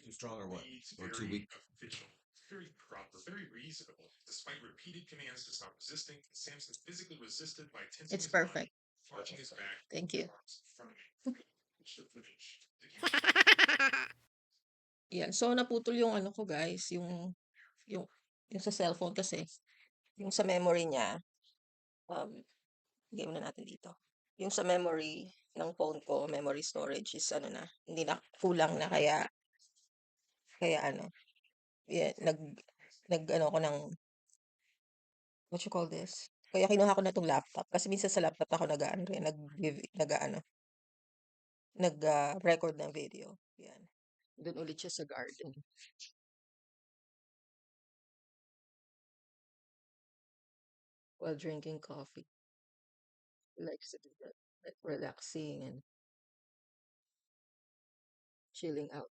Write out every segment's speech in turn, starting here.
Too strong or what? Leads Or too very weak? official, very proper, very reasonable. Despite repeated commands to stop resisting, Samson physically resisted by tensing It's his body, perfect. arching his back, Thank you. arms in front of me. Watch the footage. Yan. So, naputol yung ano ko, guys. Yung, yung sa cellphone kasi. Yung sa memory niya. Game na natin dito. Yung sa memory ng phone ko, memory storage is ano na, hindi na, kulang na kaya ano, yeah, ano ko ng, what you call this? Kaya kinuha ko na tong laptop. Kasi minsan sa laptop ako nag-record ng video. Yan. Doon ulit siya sa garden. While drinking coffee. He likes to do that. Like relaxing and chilling out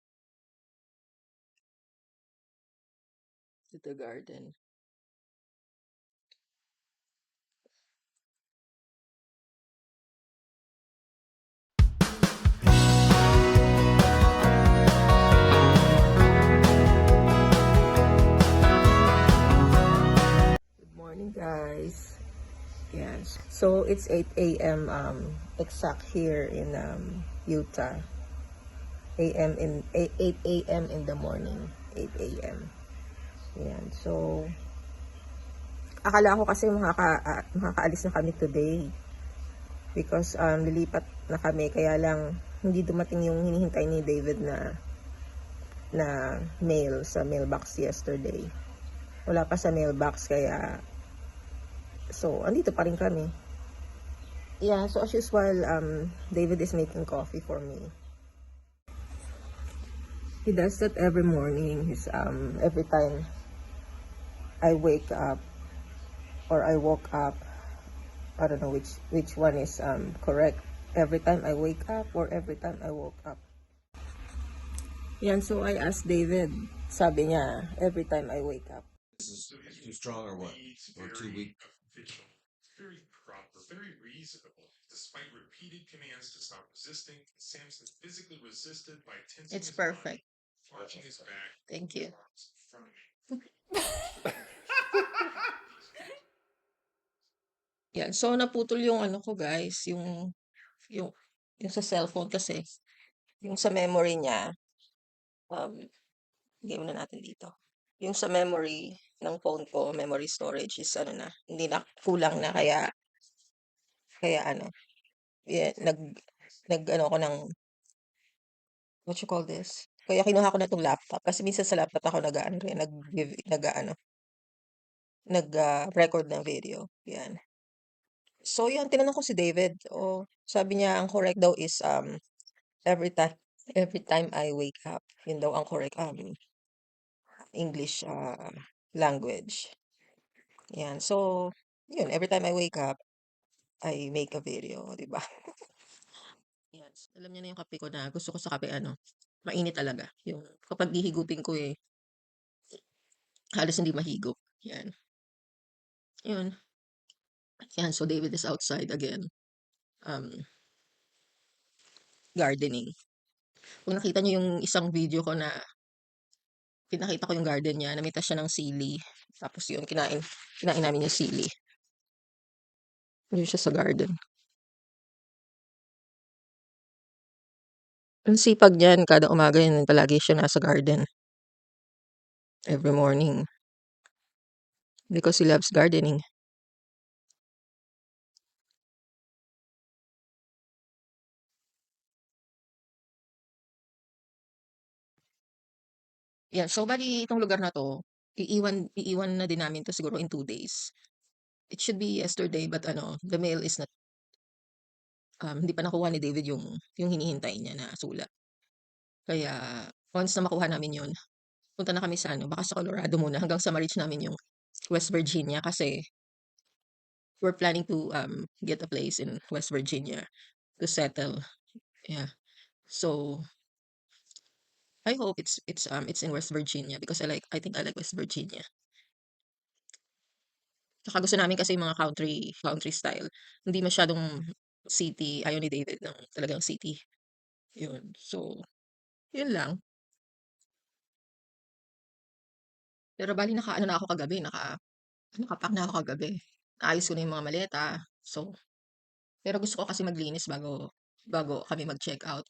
to the garden. Good morning, guys. Yes. So it's 8 a.m. Exact here in Utah. 8 a.m. in the morning. 8 a.m. Yan. So akala ko kasi makakaalis na kami today because lilipat na kami, kaya lang hindi dumating yung hinihintay ni David na mail sa mailbox yesterday. Wala pa sa mailbox, kaya so andito pa rin kami. Yeah, so as usual, David is making coffee for me. He does that every morning. He's every time I wake up or I woke up, I don't know which one is correct. Every time I wake up or every time I woke up. Yan, so I asked David, sabi niya, every time I wake up. Too strong or what? Leads Or too very weak? official, very proper, very reasonable. Despite repeated commands to stop resisting, Samson physically resisted by tensing It's his body, perfect. arching his back, Thank you. arms in front of me. Yan, so naputol yung ano ko, guys, yung, yung sa cellphone kasi. Yung sa memory niya, game na natin dito. Yung sa memory ng phone ko, memory storage is ano na, hindi na, kulang na, kaya ano, yeah, ano ko ng, what you call this? Kaya kinuha ko na tong laptop kasi minsan sa laptop ako nag-record ng video. Yan. So yun, tinanong ko si David. O sabi niya ang correct daw is every time I wake up. Yun daw ang correct English language. Yan. So yun, every time I wake up, I make a video, 'di ba? Yan. Alam niya na yung kape ko, na gusto ko sa kape ano, mainit talaga. Yung kapag hihigupin ko halos hindi mahigop. Yan. Yun. Yan. So David is outside again. Gardening. Kung nakita niyo yung isang video ko na pinakita ko yung garden niya, namita siya ng sili. Tapos yun, kinain namin yung sili. Yun siya sa garden. Ang sipag niyan, kada umaga yun, palagi siya nasa garden. Every morning. Because he loves gardening. Yeah, so bali itong lugar na to, iiwan na din namin to siguro in 2 days. It should be yesterday, but ano, the mail is not, hindi pa nakuha ni David yung hinihintay niya na sulat. Kaya once na makuha namin yun, punta na kami sa ano, baka sa Colorado muna hanggang sa ma-reach namin yung West Virginia, kasi we're planning to get a place in West Virginia to settle. Yeah. So I hope it's in West Virginia because I think I like West Virginia. Saka gusto namin kasi yung mga country style. Hindi masyadong city, ayaw ni David ng talagang city. Yun. So, yun lang. Pero bale naka-ano na ako kagabi, naka-pack na ako kagabi. Naayos ko na yung mga maleta. So, pero gusto ko kasi maglinis bago kami mag-check out.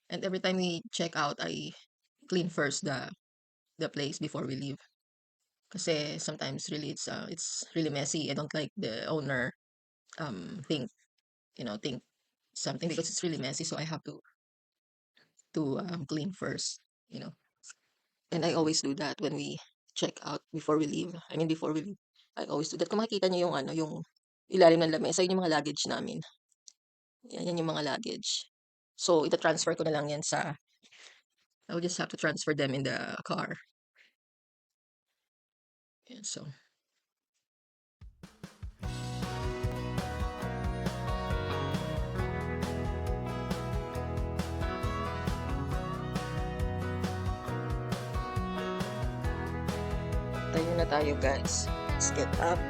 And every time we check out, I clean first the place before we leave. Kasi sometimes really it's really messy. I don't like the owner think something because it's really messy. So I have to clean first, you know. And I always do that when we check out before we leave. I mean before we leave, I always do that. Kung makikita niyo yung ilalim ng lamesa, yun yung mga luggage namin. Yan yung mga luggage. So ita-transfer ko na lang yan I will just have to transfer them in the car. Yan, so tayo na tayo guys. Let's get up.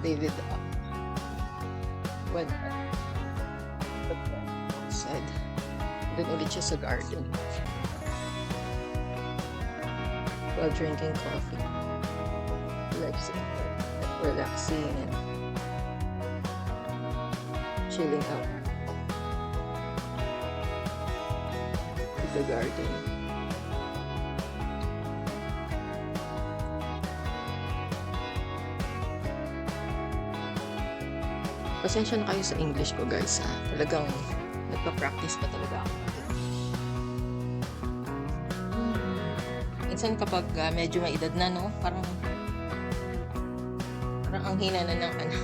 David up. Went outside. Doon ulit siya sa garden. While drinking coffee. Relaxing and chilling out. In the garden. Pasensya na kayo sa English ko guys ha. Talagang nagpa-practice pa talaga ako. Minsan kapag medyo may edad na no, parang ang hina na ng ano.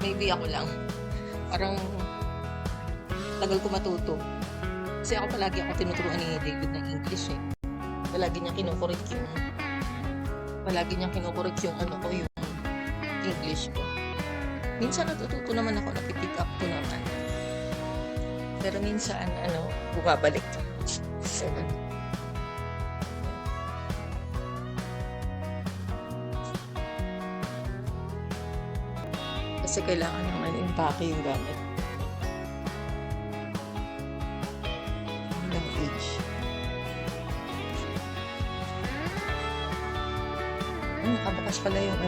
Maybe ako lang. Parang tagal ko matuto. Kasi palagi ako tinuturuan ni David ng English eh. Palagi niyang kinukorek yung yung English ko. Minsan natututo naman ako, napipick up ko naman. Pero minsan, bumabalik. So, kasi kailangan naman impake yung gamit. Hanggang age. Nakabukas pala yung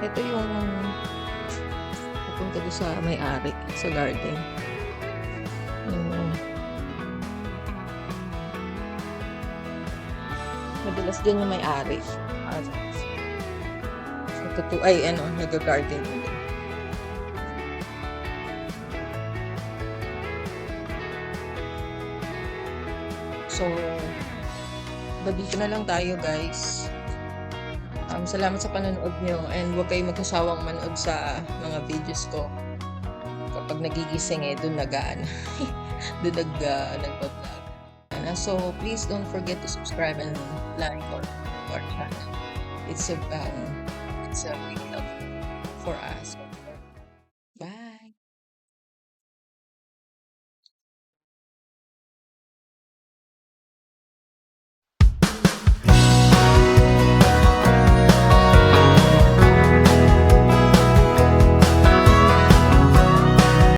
ito yung punta doon sa may-ari sa garden. Madalas dyan yung may-ari. Nag-garden. So, dito na lang tayo guys. Salamat sa panonood nyo and huwag kayong magsasawang manood sa mga videos ko. Kapag nagigising doon doon nagpa-vlog. So please don't forget to subscribe and like our channel. It's a big help for us.